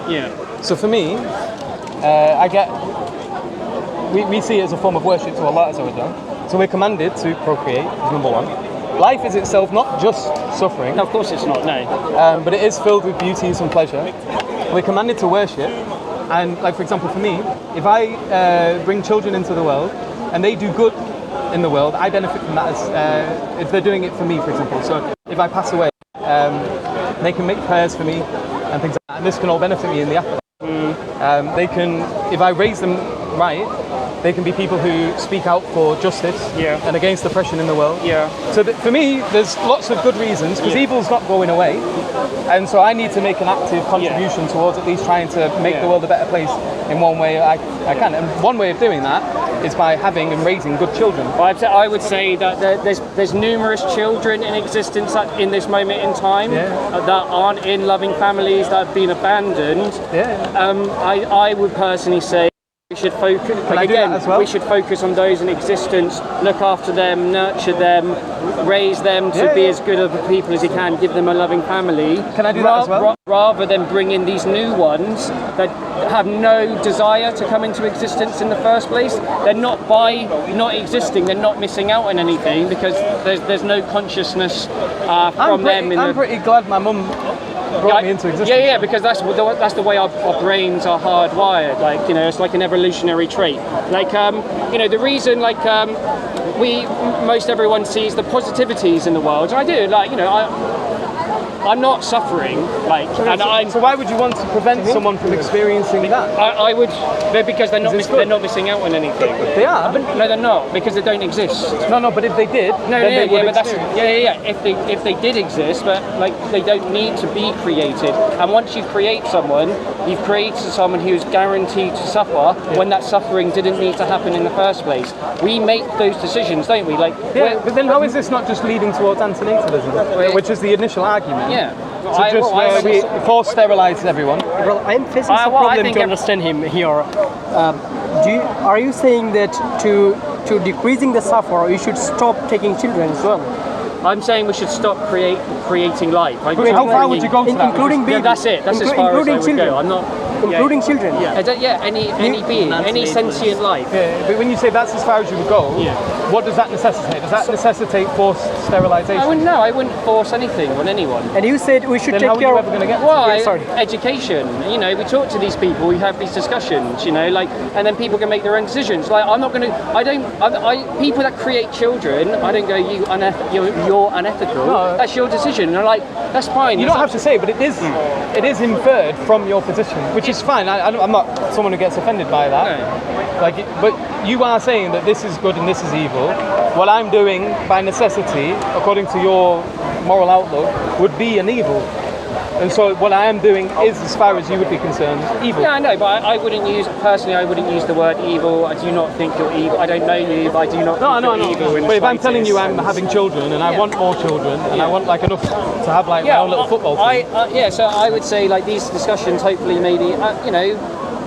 Yeah. So for me, we see it as a form of worship to Allah Azza wa Jal. So we're commanded to procreate, is number one. Life is itself not just suffering. No, of course it's not, no. But it is filled with beauties and pleasure. We're commanded to worship. And like, for example, for me, if I bring children into the world and they do good in the world, I benefit from that as if they're doing it for me, for example. So if I pass away, they can make prayers for me and things like that. And this can all benefit me in the afterlife. They can, if I raise them right, they can be people who speak out for justice and against oppression in the world. So for me, there's lots of good reasons, because evil's not going away. And so I need to make an active contribution towards at least trying to make the world a better place in one way I can. And one way of doing that is by having and raising good children. I would say that there's numerous children in existence in this moment in time that aren't in loving families, that have been abandoned. I would personally say we should focus. We should focus on those in existence, look after them, nurture them, raise them to be as good of a people as you can, give them a loving family. Can I do that as well? Rather than bring in these new ones that have no desire to come into existence in the first place. They're not existing, they're not missing out on anything, because there's no consciousness from them. I'm pretty glad my mum brought me into existence. Yeah, because that's the way our brains are hardwired. Like, it's like an evolutionary trait. Like, the reason, like, most everyone sees the positivities in the world. And I do, like, I'm not suffering, like, so why would you want to prevent someone from experiencing that? I would, because they're not missing out on anything. They are, but no, they're not, because they don't exist. No, but if they did, then they would experience. If they did exist, but like they don't need to be created. And once you create someone, you've created someone who's guaranteed to suffer when that suffering didn't need to happen in the first place. We make those decisions, don't we? Like, but then how is this not just leading towards antinatalism, which is the initial argument? Yeah. So we force sterilise everyone. Well, I'm facing some problem to understand him here. Are you saying that to decreasing the suffer, you should stop taking children as well? I'm saying we should stop creating life. How far would you go to that? Including babies. That's it. That's as far as I would go. I'm not. Including children. Any being, any sentient life. Yeah, but when you say that's as far as you would go, what does that necessitate? Does that necessitate forced sterilisation? I wouldn't force anything on anyone. And you said we should then take how care are you ever going to get education. We talk to these people, we have these discussions, and then people can make their own decisions. Like, I'm not going to, people that create children, I don't go, you're unethical. No. That's your decision. And I'm like, that's fine. You don't have to say, but it is inferred from your position, which is fine. I'm not someone who gets offended by that. No. But you are saying that this is good and this is evil. What I'm doing by necessity, according to your moral outlook, would be an evil. And so what I am doing is, as far as you would be concerned, evil. Yeah, I know, but I wouldn't use the word evil. I do not think you're evil. I don't know you, but I do not think you're evil. But if I'm telling you I'm having children and I want more children and I want like enough to have like my own little football team. So I would say like these discussions hopefully maybe,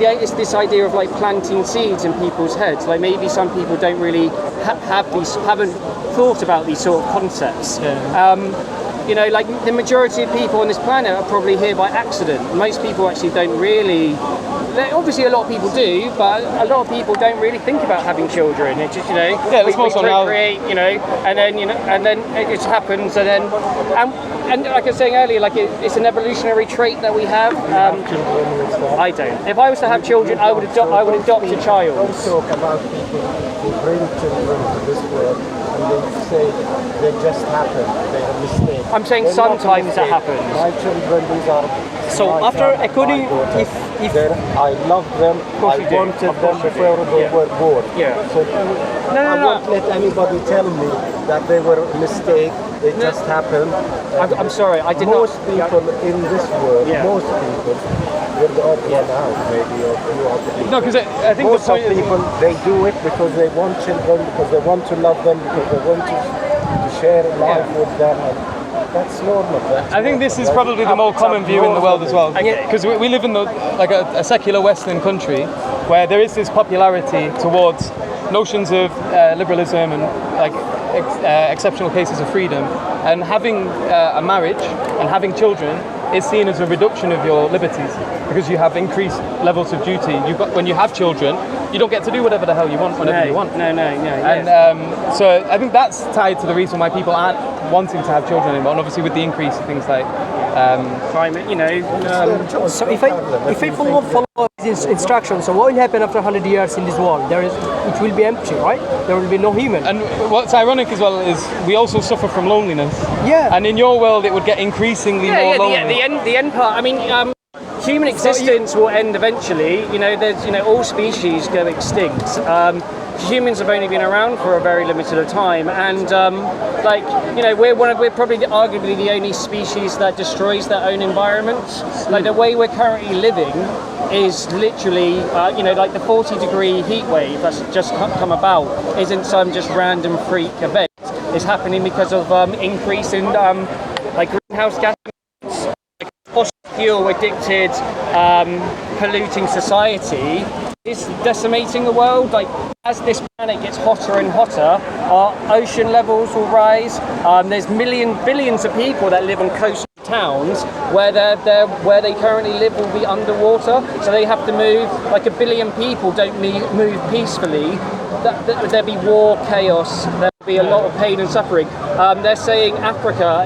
it's this idea of like planting seeds in people's heads. Like maybe some people don't really haven't thought about these sort of concepts. Like the majority of people on this planet are probably here by accident. Most people actually don't really. Obviously, a lot of people do, but a lot of people don't really think about having children. It's just we procreate, and then it just happens, and then and like I was saying earlier, like it's an evolutionary trait that we have. I don't. If I was to have children, I would adopt a child. We talk about people who bring children to this world and they say they just happen, they are mistakes. I'm saying sometimes that happens. My children, these are. So after according, if I love them, I wanted them before they were born. So I won't let anybody tell me that they were a mistake. It just happened. I'm sorry, I did most people in this world, most people, we're the odd one out, maybe, or few other people. No, because I think most of people, they do it because they want children, because they want to love them, because they want to share life with them. And that's normal. I think this is probably the more common view in the world as well, because we live in a secular Western country where there is this popularity towards notions of liberalism and like exceptional cases of freedom, and having a marriage and having children is seen as a reduction of your liberties because you have increased levels of duty. When you have children, you don't get to do whatever the hell you want whenever you want. No. And so I think that's tied to the reason why people aren't wanting to have children anymore, and obviously with the increase of things like climate, so if I follow his instructions, so what will happen after 100 years in this world? It will be empty, right? There will be no human. And what's ironic as well is we also suffer from loneliness. Yeah. And in your world, it would get incringly more lonely. The end part. I mean, human existence will end eventually. All species go extinct. Humans have only been around for a very limited time, and we're probably arguably the only species that destroys their own environment. Like the way we're currently living is literally, like the 40-degree heat wave that's just come about isn't some just random freak event. It's happening because of increase in greenhouse gas. Fossil fuel addicted, polluting society is decimating the world. Like as this planet gets hotter and hotter, our ocean levels will rise. There's billions of people that live on coastal towns where they currently live will be underwater, so they have to move. Like 1 billion people don't move peacefully. There'll be war, chaos. There'll be a lot of pain and suffering. They're saying Africa,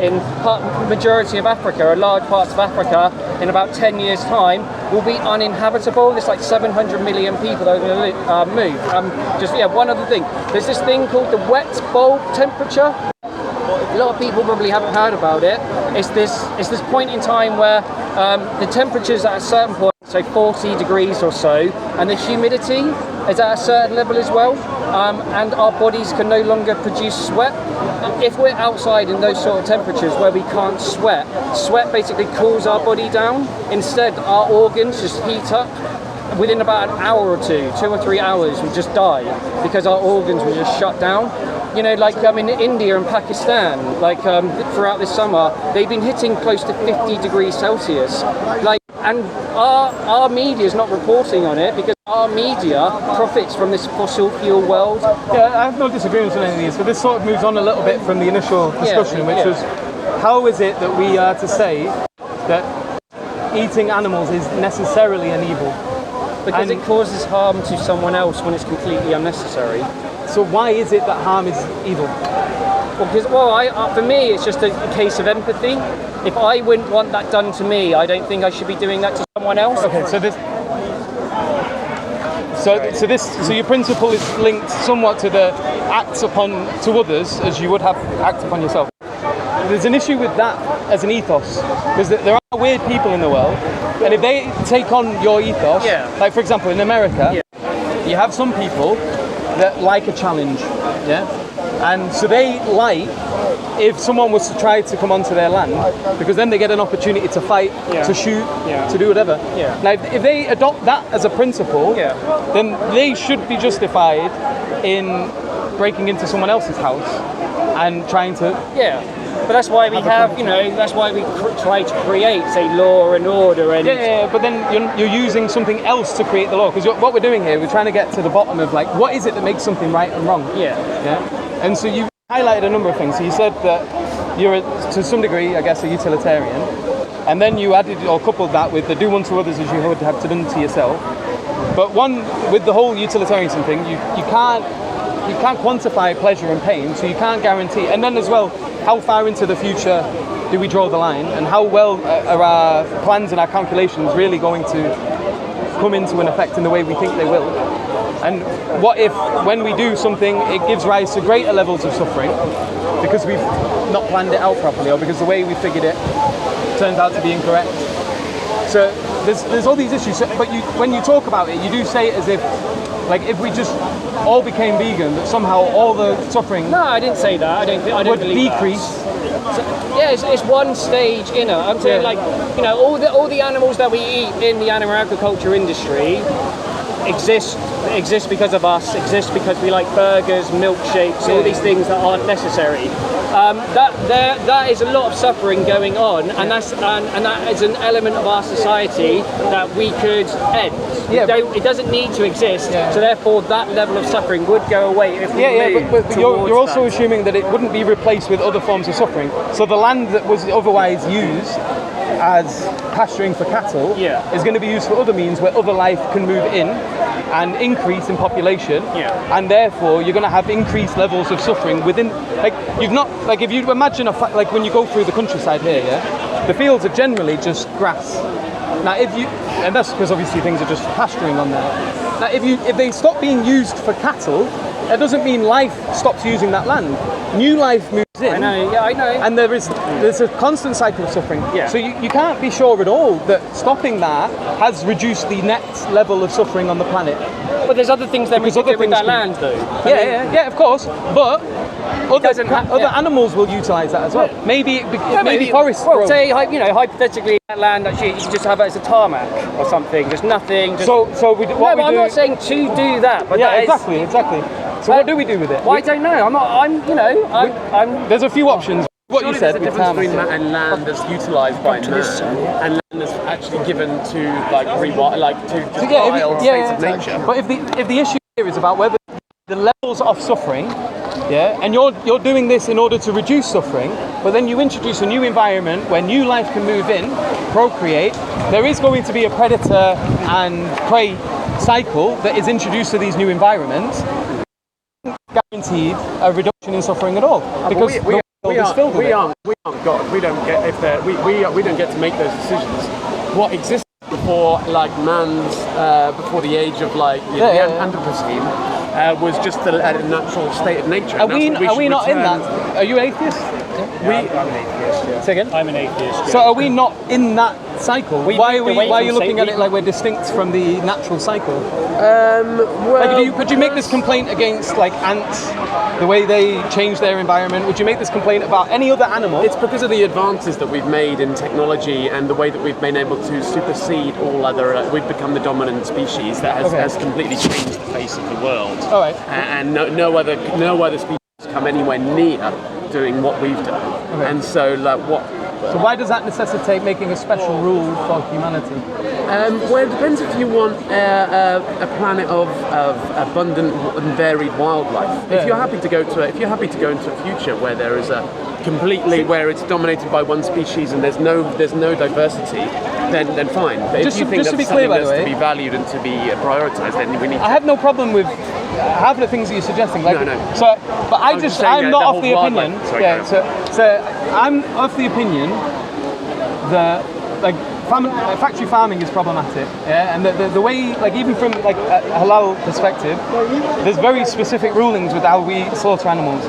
majority of Africa, or large parts of Africa, in about 10 years' time, will be uninhabitable. There's like 700 million people that are going to move. One other thing. There's this thing called the wet bulb temperature. A lot of people probably haven't heard about it. It's this point in time where the temperature's at a certain point, so 40 degrees or so, and the humidity is at a certain level as well, and our bodies can no longer produce sweat. If we're outside in those sort of temperatures where we can't sweat basically cools our body down. Instead, our organs just heat up. Within about an hour or 2 or 3 hours, we just die because our organs will just shut down. In India and Pakistan, throughout this summer, they've been hitting close to 50 degrees Celsius. And our media is not reporting on it because our media profits from this fossil fuel world. Yeah, I have no disagreements on any of these, but this sort of moves on a little bit from the initial discussion, which was how is it that we are to say that eating animals is necessarily an evil? Because it causes harm to someone else when it's completely unnecessary. So why is it that harm is evil? For me, it's just a case of empathy. If I wouldn't want that done to me, I don't think I should be doing that to someone else. Okay, so your principle is linked somewhat to the acts to others as you would have act upon yourself. There's an issue with that as an ethos, because there are weird people in the world, and if they take on your ethos, like for example in America, you have some people that like a challenge, and so they like if someone was to try to come onto their land, because then they get an opportunity to fight, to shoot, to do whatever. Now, if they adopt that as a principle, then they should be justified in breaking into someone else's house and trying to. But that's why we that's why we try to create, say, law and order. And but then you're using something else to create the law, because what we're doing here, we're trying to get to the bottom of what is it that makes something right and wrong. And so you highlighted a number of things. So you said that you're, to some degree, I guess, a utilitarian, and then you added or coupled that with the do unto others as you would have to done to yourself. But with the whole utilitarianism thing, you can't quantify pleasure and pain, so you can't guarantee. And then as well, how far into the future do we draw the line, and how well are our plans and our calculations really going to come into an effect in the way we think they will? And what if, when we do something, it gives rise to greater levels of suffering because we've not planned it out properly, or because the way we figured it turns out to be incorrect? So there's all these issues, but when you talk about it, you do say it as if we just all became vegan, that somehow all the suffering. No, I didn't say that. I don't would believe decrease. So, it's one stage in it. I'm saying all the animals that we eat in the animal agriculture industry exist because of us, exist because we like burgers, milkshakes, all these things that aren't necessary. That is a lot of suffering going on, and that is an element of our society that we could end. It doesn't need to exist, so therefore that level of suffering would go away if we move but you're also assuming that it wouldn't be replaced with other forms of suffering. So the land that was otherwise used as pasturing for cattle is going to be used for other means where other life can move in and increase in population, and therefore you're going to have increased levels of suffering within. Like you've not like if you imagine like when you go through the countryside here, the fields are generally just grass. Now, and that's because obviously things are just pasturing on there. Now, if they stop being used for cattle, that doesn't mean life stops using that land. New life moves in. I know. And there's a constant cycle of suffering. Yeah. So you can't be sure at all that stopping that has reduced the net level of suffering on the planet. But there's other things that we can do with that land, though. Yeah, of course. But other animals will utilise that as well. Maybe forests grow. Say, hypothetically, that land actually you just have it as a tarmac or something. There's nothing. Just... I'm not saying to do that. But exactly. So what do we do with it? Well, I don't know. I'm. There's a few options. What you said. There's a difference between land that's utilised by man and land that's actually given to wild states of nature. But if the issue here is about whether the levels of suffering, and you're doing this in order to reduce suffering, but then you introduce a new environment where new life can move in, procreate, there is going to be a predator and prey cycle that is introduced to these new environments. Guaranteed a reduction in suffering at all because we aren't God. We don't get to make those decisions. What existed before man's before the age of Antinatalism was just a natural state of nature. Are we not in that? Are you atheist? I'm an atheist. Say again? I'm an atheist. So are we not in that cycle? Why are you looking at it like we're distinct from the natural cycle? Could you make this complaint against ants, the way they change their environment? Would you make this complaint about any other animal? It's because of the advances that we've made in technology and the way that we've been able to supersede all other. We've become the dominant species that has completely changed the face of the world. All right. And no other species come anywhere near doing what we've done. Okay. And so So why does that necessitate making a special rule for humanity? Well, it depends if you want a planet of abundant and varied wildlife. Yeah. If you're happy to go into a future where there is where it's dominated by one species and there's no diversity, then fine. But if you think that's something that's to be valued and to be prioritised, then we need. I have no problem with half the things that you're suggesting. No. So, but I'm not of the opinion. I'm of the opinion that factory farming is problematic, and the way, even from a halal perspective, there's very specific rulings with how we slaughter animals.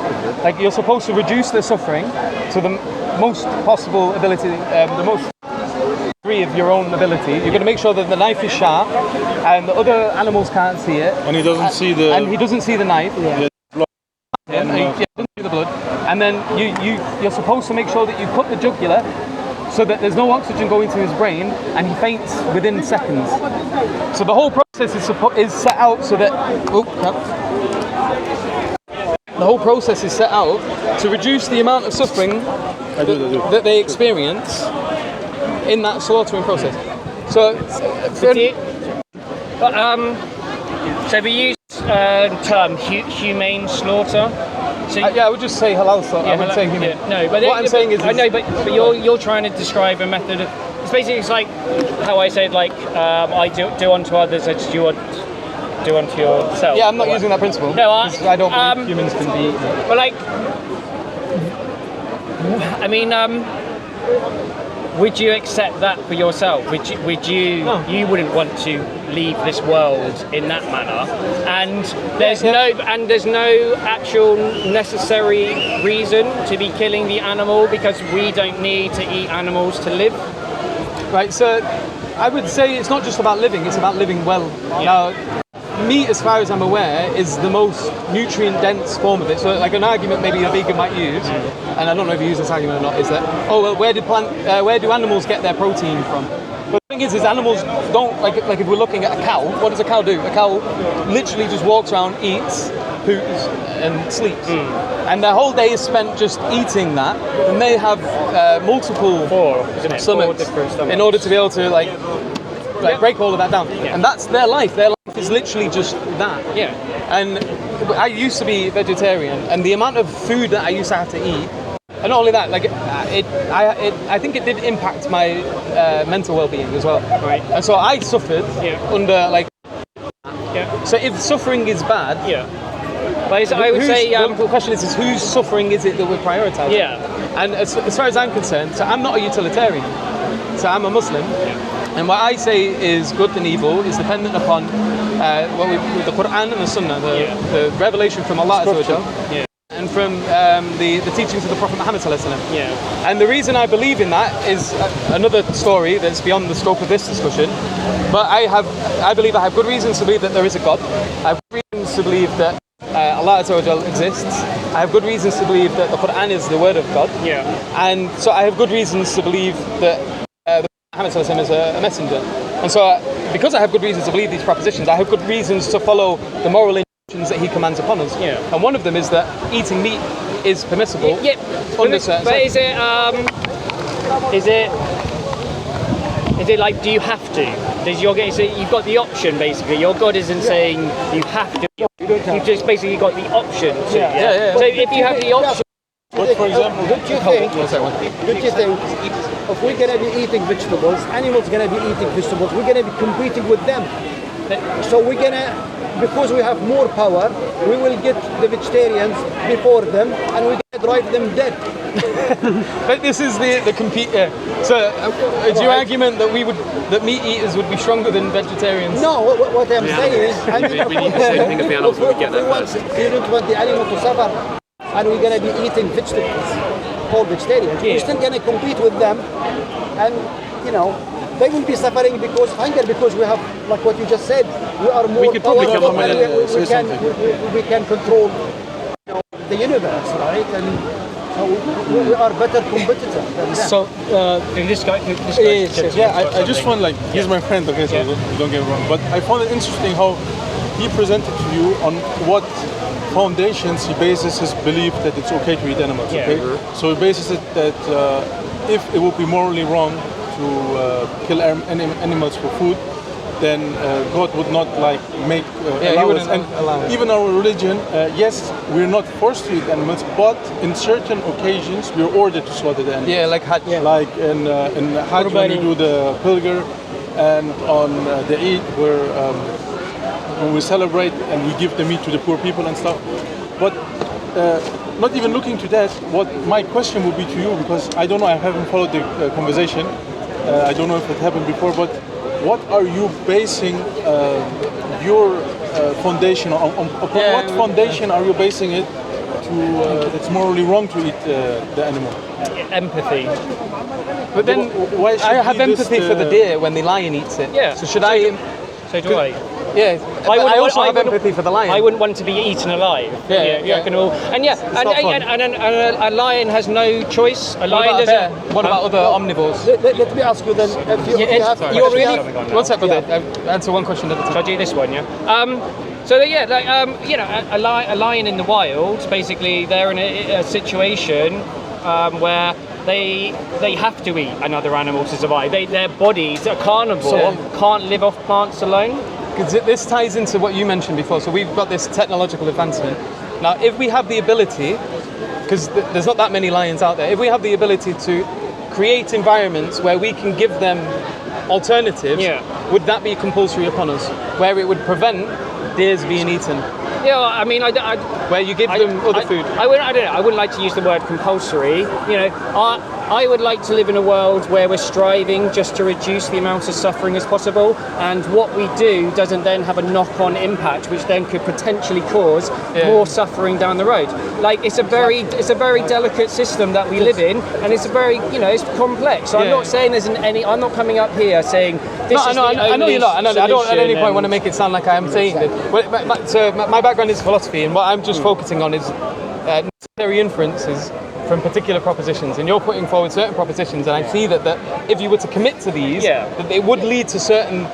You're supposed to reduce their suffering to the most possible ability, the most degree of your own ability. You're going to make sure that the knife is sharp, and the other animals can't see it. And he doesn't see the. And he doesn't see the knife. Yeah. He doesn't see the blood. And then you're supposed to make sure that you cut the jugular, so that there's no oxygen going to his brain, and he faints within seconds. So the whole process is set out so that the whole process is set out to reduce the amount of suffering that they experience in that slaughtering process. So we use the term humane slaughter. So I would just say halal slaughter. I would say humane. Yeah, no, but what I'm saying is, I know, but you're trying to describe a method of. It's like how I said, I do unto others as you would do unto yourself. Yeah, I'm not using that principle. No, I don't believe humans can be eaten. But would you accept that for yourself? Would you? No. You wouldn't want to leave this world in that manner, and there's no actual necessary reason to be killing the animal because we don't need to eat animals to live. Right. So I would say it's not just about living; it's about living well. Yeah. Now, meat, as far as I'm aware, is the most nutrient-dense form of it. So, an argument maybe a vegan might use, and I don't know if you use this argument or not, is that where do animals get their protein from? But the thing is animals don't if we're looking at a cow. What does a cow do? A cow literally just walks around, eats, poops, and sleeps, and their whole day is spent just eating that. And they have multiple stomachs in order to be able to break all of that down. Yeah. And that's their life. Their life is literally just that. Yeah. And I used to be vegetarian, and the amount of food that I used to have to eat And not only that, like I think it did impact my mental well-being as well. Right. And so I suffered under like. Yeah. So if suffering is bad, but I would say the question is whose suffering is it that we're prioritising? Yeah. And as far as I'm concerned, so I'm not a utilitarian. So I'm a Muslim. And what I say is good and evil is dependent upon the Quran and the Sunnah, the revelation from Allah Azza wa Jal, and from the teachings of the Prophet Muhammad sallallahu alaihi wasallam. Yeah. And the reason I believe in that is another story that's beyond the scope of this discussion. But I believe I have good reasons to believe that there is a God. I have good reasons to believe that Allah Azza wa Jal exists. I have good reasons to believe that the Quran is the word of God. Yeah. And so I have good reasons to believe that Muhammad sallallahu alaihi wasallam is a messenger. And so because I have good reasons to believe these propositions, I have good reasons to follow the moral injunctions that he commands upon us. Yeah. And one of them is that eating meat is permissible. Yeah. Under certain But is it like, do you have to? So you've got the option basically. Your God isn't saying you have to. You've just basically got the option to. Yeah. So if you have the option. But for example, don't you think if we're going to be eating vegetables, animals going to be eating vegetables, we're going to be competing with them. So we're going to, because we have more power, we will get the vegetarians before them and we're going to drive them dead. But this is the compete. So it's your argument that that meat eaters would be stronger than vegetarians? No, what I'm saying is, I mean, we need the same thing of the animals, but we get that first. you don't want the animal to suffer, and we're going to be eating vegetables, whole vegetarians. We're still going to compete with them, and they will be suffering because hunger, because we have, like what you just said, we are more powerful and we can control the universe, right? And we are better competitors than them. So This guy. I just want, like, he's my friend, okay, so don't get me wrong. But I found it interesting how he presented to you on what foundations he bases his belief that it's okay to eat animals, okay? So he bases it that if it would be morally wrong to kill animals for food, then God would not make allow us. And even our religion, yes, we're not forced to eat animals, but in certain occasions we're ordered to slaughter the animals. Yeah, like Hajj. Like in Hajj when you do the pilgrim, and on the Eid where when we celebrate and we give the meat to the poor people and stuff. But not even looking to that, what my question would be to you, because I don't know, I haven't followed the conversation. I don't know if it happened before, but what are you basing your foundation on? Upon what foundation are you basing it to? It's morally wrong to eat the animal. Empathy. But then why should I have we empathy for the deer when the lion eats it. Yeah. So should I? So do I. Yeah. I also have empathy for the lion. I wouldn't want to be eaten alive. Yeah. And a lion has no choice. A lion doesn't. What about other omnivores? Let me ask you then, You're really. One sec, brother. Answer one question at a time. Shall I do this one? Yeah. A lion in the wild, basically, they're in a situation where they have to eat another animal to survive. Their bodies are carnivore, can't live off plants alone. Because this ties into what you mentioned before. So we've got this technological advancement. Now, if we have the ability, because there's not that many lions out there, if we have the ability to create environments where we can give them alternatives, would that be compulsory upon us? Where it would prevent deers being eaten? Yeah, I mean, where you give them other food. I wouldn't like to use the word compulsory. I would like to live in a world where we're striving just to reduce the amount of suffering as possible, and what we do doesn't then have a knock-on impact, which then could potentially cause more suffering down the road. Like it's a very delicate system that we live in, and it's a very it's complex. So I'm not saying I'm not coming up here saying this is the only I know you're not. I don't at any point want to and- make it sound like I am saying this. So my background is philosophy, and what I'm just focusing on is necessary inferences from particular propositions, and you're putting forward certain propositions, and I see that if you were to commit to these, that it would lead to certain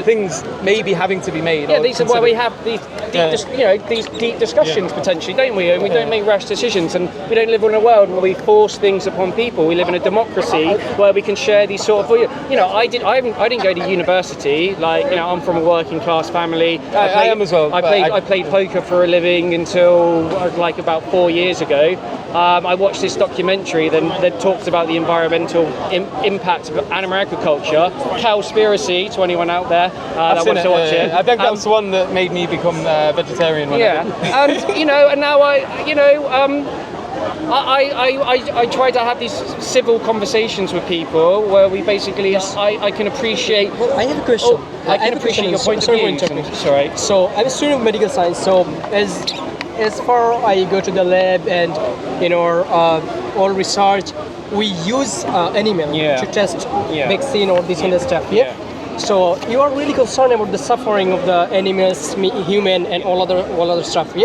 things maybe having to be made. Yeah, or these are where considered. we have these deep, these deep discussions potentially, don't we? And we don't make rash decisions, and we don't live in a world where we force things upon people. We live in a democracy where we can share these sort of, I didn't go to university. Like, I'm from a working class family. I am as well. I played poker for a living until like about 4 years ago. I watched this documentary that talks about the environmental impact of animal agriculture. Cowspiracy, to anyone out there that wants to watch it. I think that's the one that made me become vegetarian. And now I try to have these civil conversations with people where we basically, I can appreciate. I have a question. I can appreciate your point of view. Sorry. So I'm a student of medical science. So as far I go to the lab and all research, we use animal to test vaccine or this kind of stuff. So you are really concerned about the suffering of the animals, human, and all other stuff.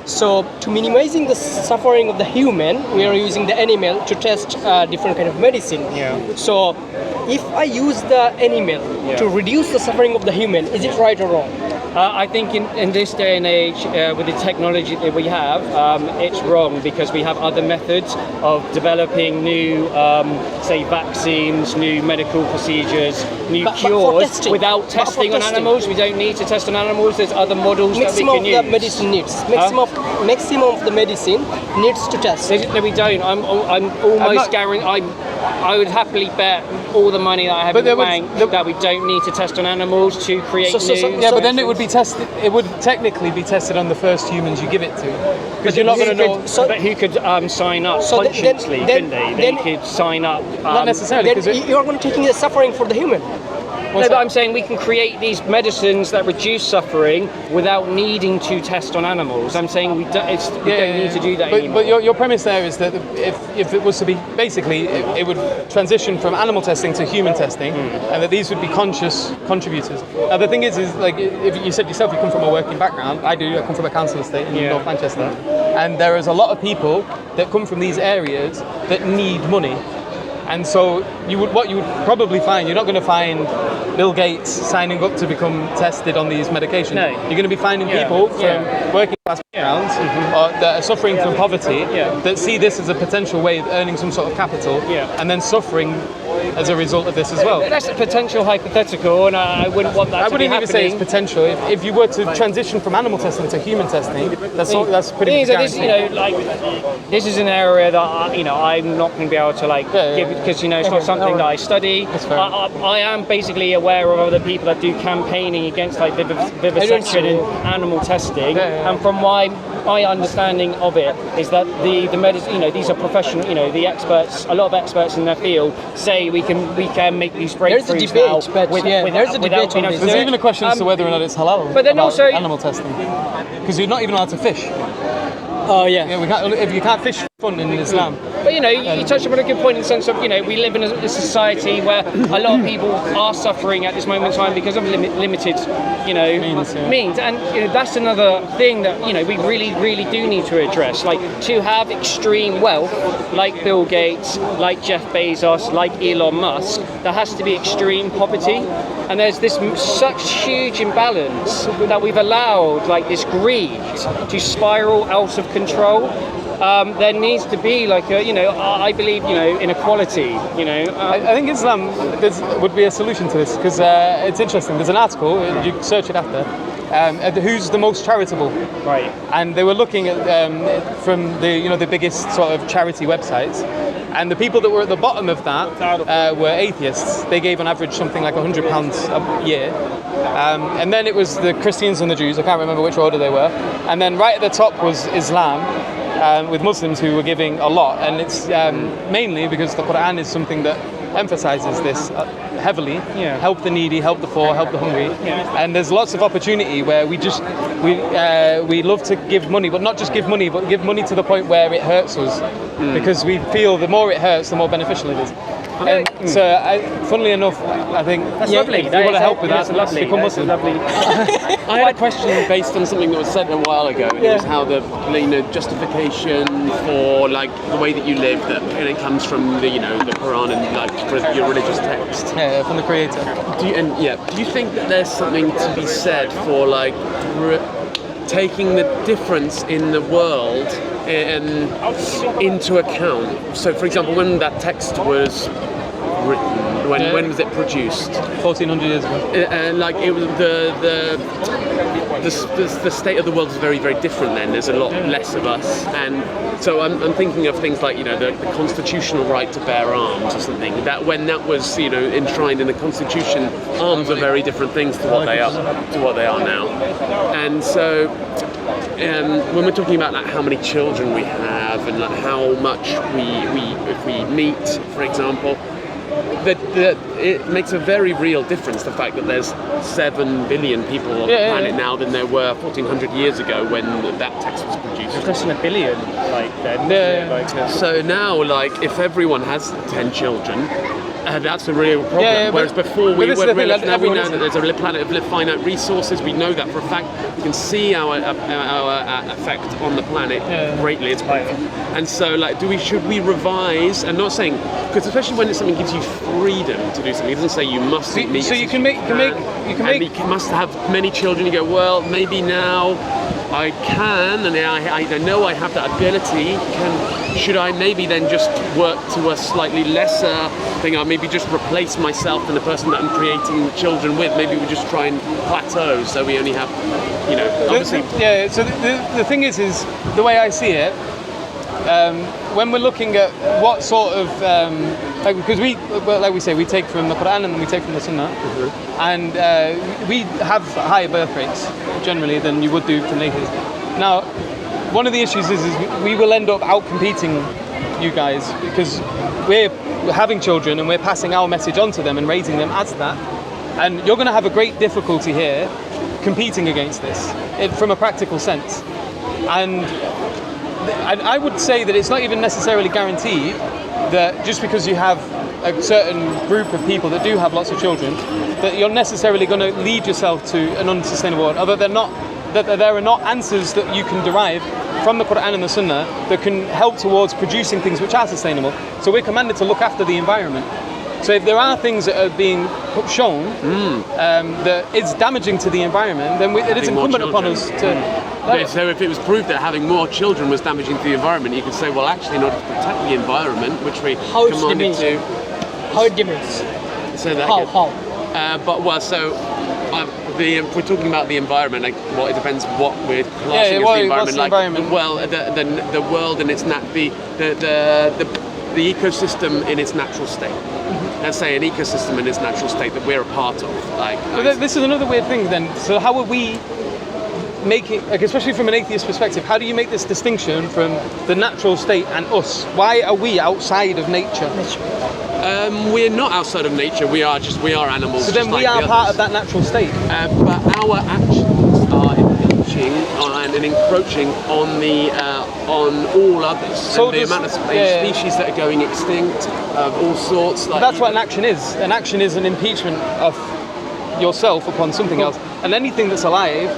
So to minimizing the suffering of the human, we are using the animal to test different kind of medicine. So if I use the animal to reduce the suffering of the human, is it right or wrong? I think in this day and age, with the technology that we have, it's wrong because we have other methods of developing new, say, vaccines, new medical procedures, new cures without testing on animals. We don't need to test on animals. There's other models that we can use. Maximum of the medicine needs. Maximum of the medicine needs to test. No, we don't. I'm almost guaranteed. I would happily bet all the money that I have in the bank that we don't need to test on animals to create new. But then it would be tested. It would technically be tested on the first humans you give it to, because you're not going to know. But who could sign up consciously? Couldn't they? They could sign up. Not necessarily. Then you're going to taking the suffering for the human. No, but I'm saying we can create these medicines that reduce suffering without needing to test on animals. I'm saying we don't need to do that anymore. But your premise there is that if it was to be, basically, it would transition from animal testing to human testing, and that these would be conscious contributors. Now the thing is like, if you said yourself you come from a working background, I do. I come from a council estate in North Manchester, and there is a lot of people that come from these areas that need money. And so what you would probably find, you're not going to find Bill Gates signing up to become tested on these medications. No. You're going to be finding people from working class backgrounds or that are suffering from poverty that see this as a potential way of earning some sort of capital and then suffering as a result of this as well. That's a potential hypothetical, and I wouldn't want that to be happening. I wouldn't even say it's potential. If you were to transition from animal testing to human testing, that's pretty much guaranteed. This is an area that I'm not going to be able to give, because it's not something that I study. I am basically aware of other people that do campaigning against vivisection and animal testing, and from my understanding of it is that the medicine, these are professional, the experts, a lot of experts in their field say we can make these breakthroughs. There's a debate, there's a debate on this. There's even a question as to whether or not it's halal. But then also animal testing, because you're not even allowed to fish. Oh yeah. If you can't fish for fun in Islam. But you touched upon a good point in the sense of we live in a society where a lot of people are suffering at this moment in time because of limited means, and that's another thing that we really do need to address. Like, to have extreme wealth, like Bill Gates, like Jeff Bezos, like Elon Musk, there has to be extreme poverty, and there's this such huge imbalance that we've allowed this greed to spiral out of control. There needs to be I believe inequality. I think Islam would be a solution to this, because it's interesting. There's an article, you search it after, who's the most charitable, right? And they were looking at from the biggest sort of charity websites, and the people that were at the bottom of that were atheists. They gave on average something like £100 a year, and then it was the Christians and the Jews. I can't remember which order they were, and then right at the top was Islam. With Muslims who were giving a lot, and it's mainly because the Quran is something that emphasizes this heavily. Help the needy, help the poor, help the hungry. And there's lots of opportunity where we love to give money, but not just give money, but give money to the point where it hurts us, because we feel the more it hurts, the more beneficial it is. So, funnily enough, I think That's lovely. if you want to help with that, That's lovely. become That's Muslim. lovely. I had a question based on something that was said a while ago, and it was how the justification for like the way that you live, that and it comes from the the Quran and like your religious text. Yeah, from the Creator. Do you think that there's something to be said for like taking the difference in the world into account? So, for example, when that text was written, when was it produced? 1400 years ago. And like it was the state of the world is very, very different then. There's a lot less of us, and so I'm thinking of things like the constitutional right to bear arms or something. That when that was enshrined in the Constitution, arms are very different things to what they are now. And so when we're talking about like how many children we have and like how much if we meet, for example. It makes a very real difference, the fact that there's 7 billion people on the planet now than there were 1400 years ago when that text was produced. There's less than 1 billion, like then. So now, like, if everyone has 10 children, that's a real problem. Whereas before we know that there's a planet of finite resources. We know that for a fact. We can see our effect on the planet greatly. It's powerful. And so, like, should we revise? I'm not saying, because especially when something gives you freedom to do something, it doesn't say you must meet. So you can make. You must have many children. You go, well, maybe now I can, and I know I have that ability. Should I maybe then just work to a slightly lesser thing? Or maybe just replace myself and the person that I'm creating the children with. Maybe we just try and plateau, so we only have, obviously. So the thing is the way I see it. When we're looking at what sort of because we say we take from the Quran and then we take from the Sunnah, and we have higher birth rates generally than you would do from atheists. Now, one of the issues is we will end up out-competing you guys because we're having children and we're passing our message on to them and raising them as that, and you're going to have a great difficulty here competing against this from a practical sense. And I would say that it's not even necessarily guaranteed that just because you have a certain group of people that do have lots of children, that you're necessarily going to lead yourself to an unsustainable world. Although there are not answers that you can derive from the Quran and the Sunnah that can help towards producing things which are sustainable. So we're commanded to look after the environment. So if there are things that are being shown that is damaging to the environment, then it is incumbent upon us to... So if it was proved that having more children was damaging to the environment, you could say, well, actually, in order to protect the environment, which we commanded to... How it diminishes? So that How? If we're talking about the environment, like, well, it depends what we're classing as the environment. Like, environment? Well, the world and its the ecosystem in its natural state. Let's say an ecosystem in its natural state that we're a part of. This is another weird thing then. So how are we making, like, especially from an atheist perspective, how do you make this distinction from the natural state and us? Why are we outside of nature? We're not outside of nature. We are animals. So then we are part of that natural state. But our actions are impinging and encroaching on all others. So and the amount of species that are going extinct of all sorts. Like, that's what an action is. An action is an impeachment of yourself upon something else. And anything that's alive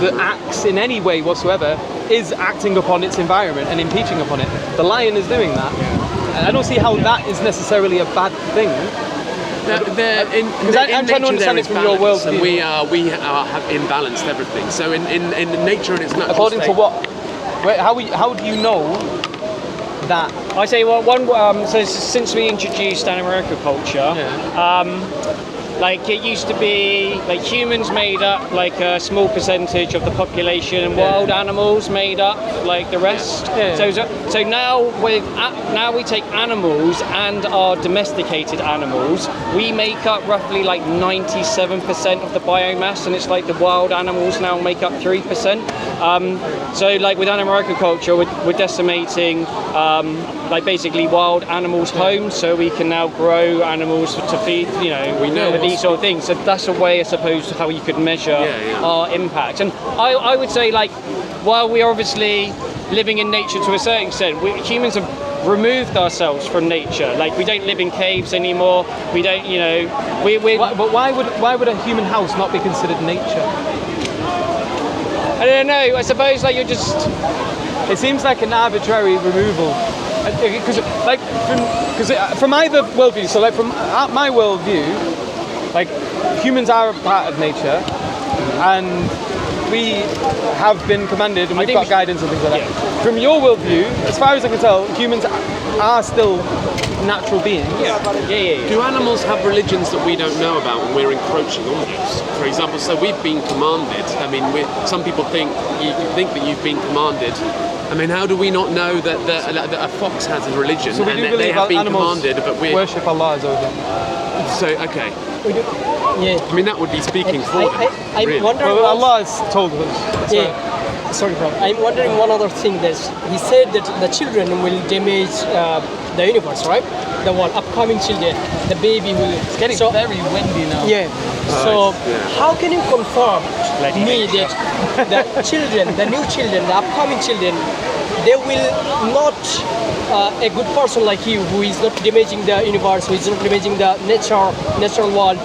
that acts in any way whatsoever is acting upon its environment and impeaching upon it. The lion is doing that. And I don't see how that is necessarily a bad thing. I'm trying to understand it from your world view. We have imbalanced everything. So in nature and its natural according state. to what? How do you know that? I say, well, so since we introduced animal agriculture, like it used to be, like humans made up like a small percentage of the population, and wild animals made up like the rest. So now we take animals and our domesticated animals, we make up roughly like 97% of the biomass, and it's like the wild animals now make up 3%. So like with animal agriculture, we're decimating like basically wild animals' homes, so we can now grow animals to feed, these sort of things. So that's a way, I suppose, how you could measure our impact. And I would say, like, while we are obviously living in nature to a certain extent, humans have removed ourselves from nature. Like we don't live in caves anymore. We don't, you know, But why would a human house not be considered nature? I don't know. I suppose like you're just. It seems like an arbitrary removal. Because from either worldview, so like from my worldview, like humans are a part of nature, and we have been commanded, and we've got guidance and things like that. From your worldview, as far as I can tell, humans are still natural beings. Do animals have religions that we don't know about and we're encroaching on those? For example, so we've been commanded. I mean, some people think that you've been commanded. I mean, how do we not know that a fox has a religion So we and do that they believe have been animals commanded, but we worship Allah as well. So okay. Yeah. I mean, that would be speaking for them. I'm really. wondering. Well, Allah has told us. So. Yeah. Sorry, bro. I'm wondering one other thing. That he said that the children will damage the universe, right? The one upcoming children, the baby will. It's getting very windy now. Yeah. So how can you confirm me that the children, the new children, the upcoming children, they will not a good person like you who is not damaging the universe, who is not damaging the natural world.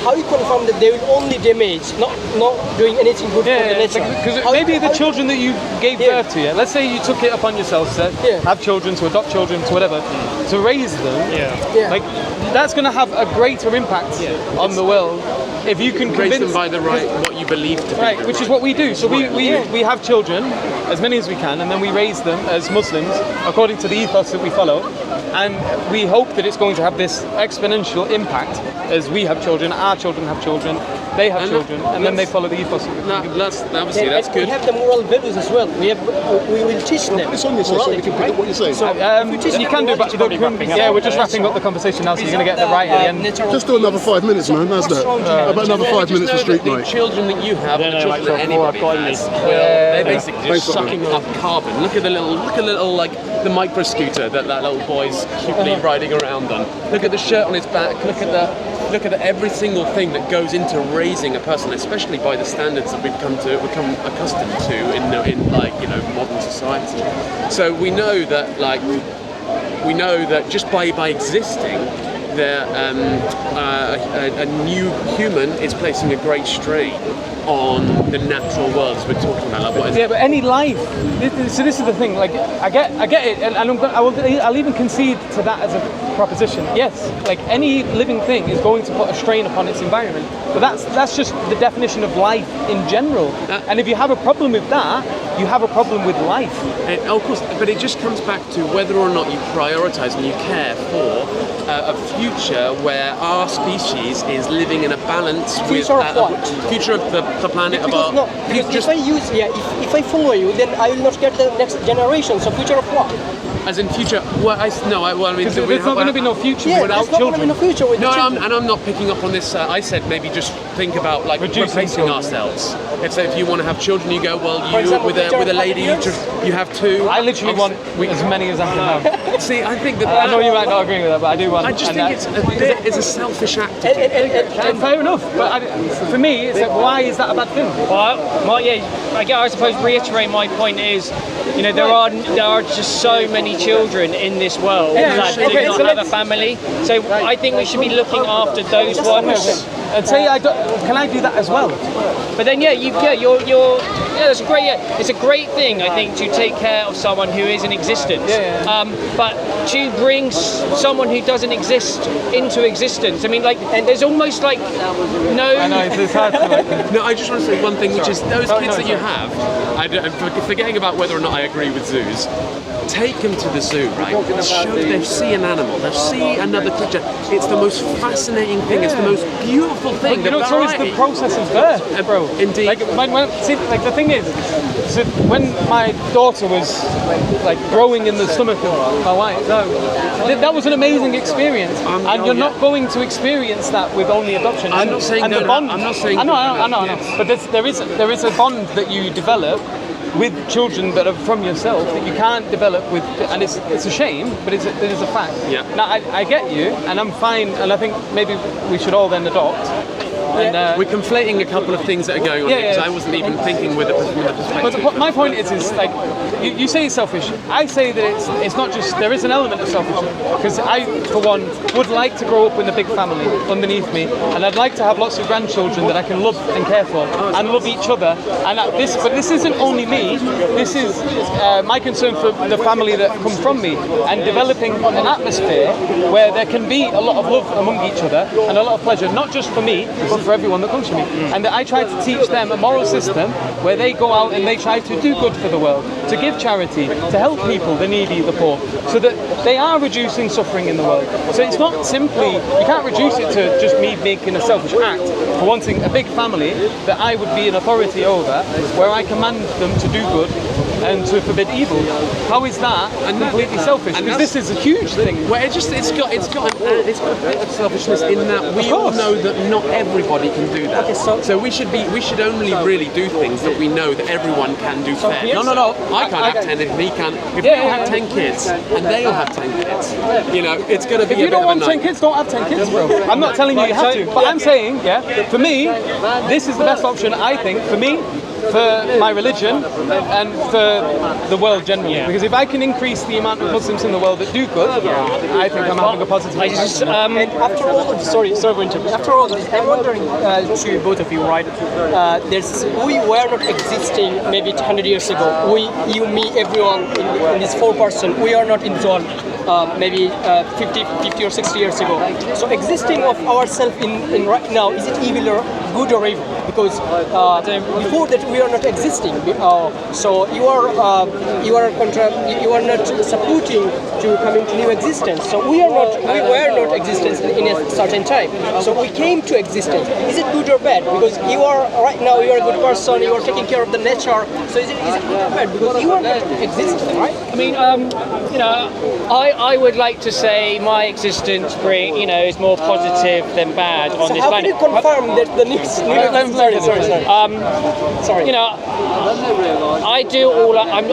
How you confirm that they will only damage, not doing anything good for the nature? Because maybe the children that you gave birth to, let's say you took it upon yourself to have children, to adopt children, to whatever, to raise them, like that's going to have a greater impact on the world if you can raise convince them by what you believe to be which is what we do. So we have children, as many as we can, and then we raise them as Muslims according to the ethos that we follow, and we hope that it's going to have this exponential impact as we have children, our children have children, they have children, and then they follow the ethos. Obviously, that's good. We have the moral values as well. We will teach them. It's on yourself so we can pick up what you're saying. So you can do, but we're just wrapping up the conversation now, so you're going to get the right at the end. Just do another 5 minutes, man. How's that? About another 5 minutes for street the night. children that you have, the children that anybody has, they're basically just sucking up carbon. Look at the little like the micro scooter that little boy's cutely riding around on. Look at the shirt on his back. Look at every single thing that goes into raising a person, especially by the standards that we've become accustomed to in like, you know, modern society. So we know that just by existing, a new human is placing a great strain on the natural world as we're talking about. But any life. So this is the thing. Like I get it, and I'll even concede to that as a proposition. Yes, like any living thing is going to put a strain upon its environment. But that's just the definition of life in general. And if you have a problem with that, you have a problem with life. Of course, but it just comes back to whether or not you prioritise and you care for a future where our species is living in a balance with future of the planet. If I follow you, then I will not get the next generation. So future of what? As in future? Well, I mean, there's not going to be no future without children. I'm not picking up on this. I said maybe just think about like replacing ourselves. If you want to have children, you go with a lady. You have two. I literally want as many as I can have. See, I think that I know you might not agree with that, but I do want. I just think it's a selfish act. And fair enough, but for me, it's like, why is that a bad thing? Well, I suppose reiterate my point is, you know, there are just so many children in this world that do not have a family. So I think we should be looking after those ones. And say can I do that as well? But then it's a great thing, I think, to take care of someone who is in existence. But to bring someone who doesn't exist into existence, I mean, like, there's almost like no. I know it's hard to. No, I just want to say one thing, which is those kids that you have. I'm forgetting about whether or not I agree with zoos. Take them to the zoo, right? They'll see an animal, they'll see another creature. It's the most fascinating thing. It's the most beautiful thing. You know, it's always the process of birth, bro. Indeed. Like the thing is, so when my daughter was like growing in the stomach of my wife, that was an amazing experience, and you're not going to experience that with only adoption. I'm not saying the bond. I'm not saying. I know. But there is a bond that you develop with children that are from yourself that you can't develop with, and it's a shame, but it is a fact. Yeah. Now I get you, and I'm fine, and I think maybe we should all then adopt. And we're conflating a couple of things that are going on here, because I wasn't even thinking with the perspective. But my point is like, you say it's selfish. I say that it's not just, there is an element of selfishness, because I, for one, would like to grow up with a big family underneath me, and I'd like to have lots of grandchildren that I can love and care for, and love each other. And but this isn't only me. This is my concern for the family that come from me, and developing an atmosphere where there can be a lot of love among each other and a lot of pleasure, not just for me, but for everyone that comes to me. And that I try to teach them a moral system where they go out and they try to do good for the world, to give charity, to help people, the needy, the poor, so that they are reducing suffering in the world. So it's not simply, you can't reduce it to just me making a selfish act for wanting a big family that I would be an authority over, where I command them to do good and to forbid evil. How is that completely selfish? Because this is a huge thing. Well, it's got a bit of selfishness in that we all know that not everybody can do that. So we should only really do things that we know that everyone can do fair. No. I can't have 10 if he can. If we all have 10 kids and they all have 10 kids, you know, it's going to be. If you don't want 10 kids, don't have 10 kids, bro. I'm not telling you have to, but I'm saying, for me, this is the best option. I think for me, for my religion, and for the world generally. Because if I can increase the amount of Muslims in the world that do good, I think I'm having a positive impact. And after all, sorry for interrupting. After all, I'm wondering to both of you, right? We were not existing maybe 100 years ago. You, me, everyone in this 4-person, we are not in zone. Maybe 50 or 60 years ago. So existing of ourselves in right now, is it evil or good or evil? Because before that we are not existing. So you are not supporting to come into new existence. So we were not existence in a certain time. So we came to existence. Is it good or bad? Because you are right now, you are a good person. You are taking care of the nature. So is it good or bad? Because you are not existing, right? I mean, I would like to say my existence is more positive than bad on this planet. How can you confirm that the next? Sorry.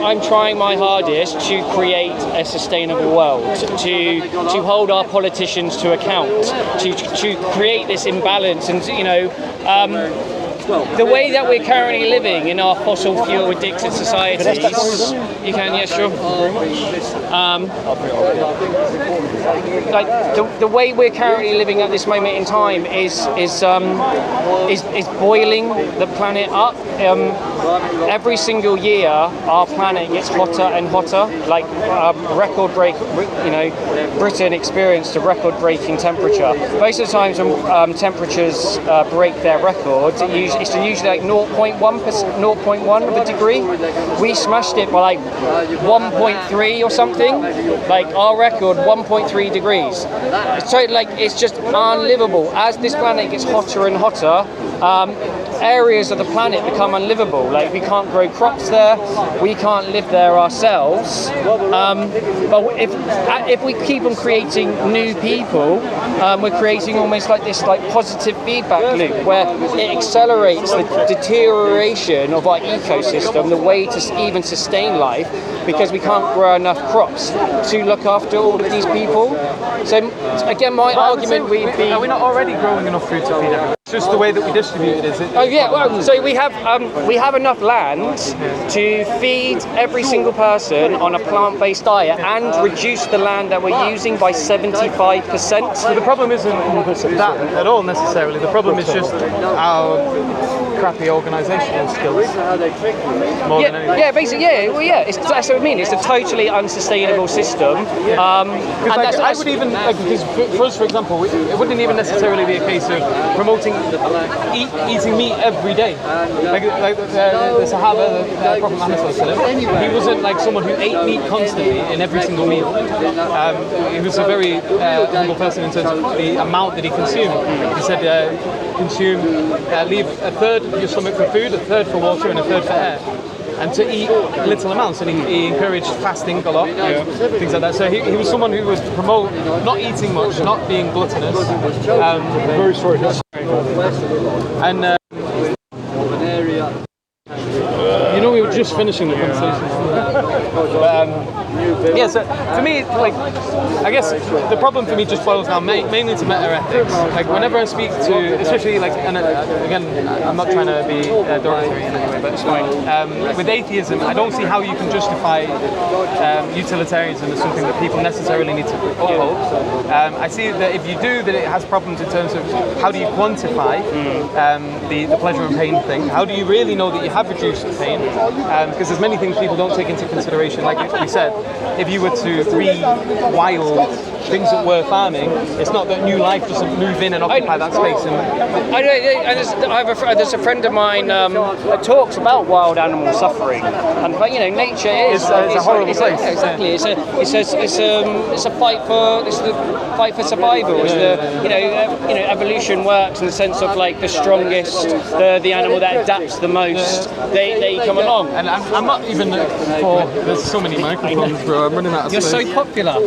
I'm trying my hardest to create a sustainable world, to hold our politicians to account, to create this imbalance, and the way that we're currently living in our fossil fuel addicted societies, the way we're currently living at this moment in time is boiling the planet up. Every single year, our planet gets hotter and hotter. Like record break, Britain experienced a record-breaking temperature. Most of the times when temperatures break their records, it's usually like 0.1 of a degree. We smashed it by like 1.3 or something. Like our record, 1.3 degrees. So it's just unlivable. As this planet gets hotter and hotter, areas of the planet become unlivable. Like we can't grow crops there, we can't live there ourselves. But if we keep on creating new people, we're creating almost like this positive feedback loop where it accelerates the deterioration of our ecosystem, the way to even sustain life, because we can't grow enough crops to look after all of these people. So again, my argument would be: are we not already growing enough food to feed everyone? It's just the way that we distribute it, is it? Oh yeah, well, so we have enough land to feed every single person on a plant-based diet and reduce the land that we're using by 75%. So the problem isn't that at all necessarily. The problem is just our crappy organisational skills. That's what I mean. It's a totally unsustainable system. I would even, because for us, for example, it wouldn't even necessarily be a case of promoting eating meat every day. Like the Sahaba, the Prophet Muhammad, he wasn't like someone who ate meat constantly in every single meal. He was a very humble person in terms of the amount that he consumed. He said, leave a third of your stomach for food, a third for water, and a third for air. And to eat little amounts, and he encouraged fasting a lot, things like that. So he was someone who would promote not eating much, not being gluttonous. Very short. And we were just finishing the conversation. But, yeah, so for me, like, I guess the problem for me just boils down mainly to meta-ethics. Like, whenever I speak to, especially like, and again, I'm not trying to be derogatory in any way, but it's fine. With atheism, I don't see how you can justify utilitarianism as something that people necessarily need to uphold. I see that if you do, that it has problems in terms of how do you quantify the pleasure and pain thing. How do you really know that you have reduced pain? Because there's many things people don't take into consideration. Like we said, if you were to rewild things that we're farming, it's not that new life doesn't move in and occupy that space. There's a friend of mine that talks about wild animal suffering, and but nature is a horrible place. Yeah, exactly. It's a fight for survival. It's evolution works in the sense of like the strongest, the animal that adapts the most. They come along. And I'm not even for. There's so many microphones, bro. I'm running out of space. You're so popular.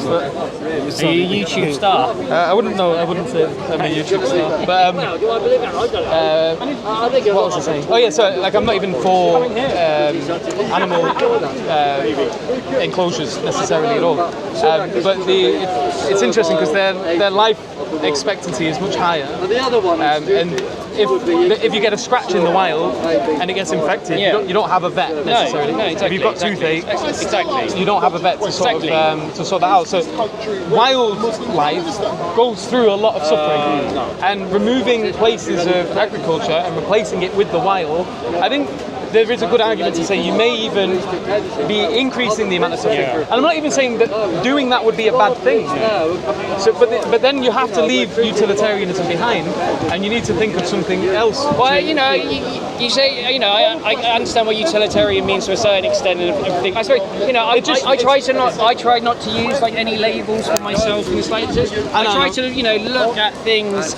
Are you a YouTube star? I wouldn't say I'm a YouTube star. But what was I saying? Oh yeah, so like I'm not even for animal enclosures necessarily at all. But it's interesting because their life expectancy is much higher. And if you get a scratch in the wild and it gets infected, you don't have a vet necessarily. No, exactly, if you've got toothache, you don't have a vet to sort that out. So wildlife goes through a lot of suffering, and removing places of agriculture and replacing it with the wild, I think there is a good argument to say you may even be increasing the amount of suffering. And I'm not even saying that doing that would be a bad thing. So, but then you have to leave utilitarianism behind, and you need to think of something else. Well, you say, I understand what utilitarian means to a certain extent and everything. I suppose, I try not to use like any labels for myself and it's like just, I try to, look at things,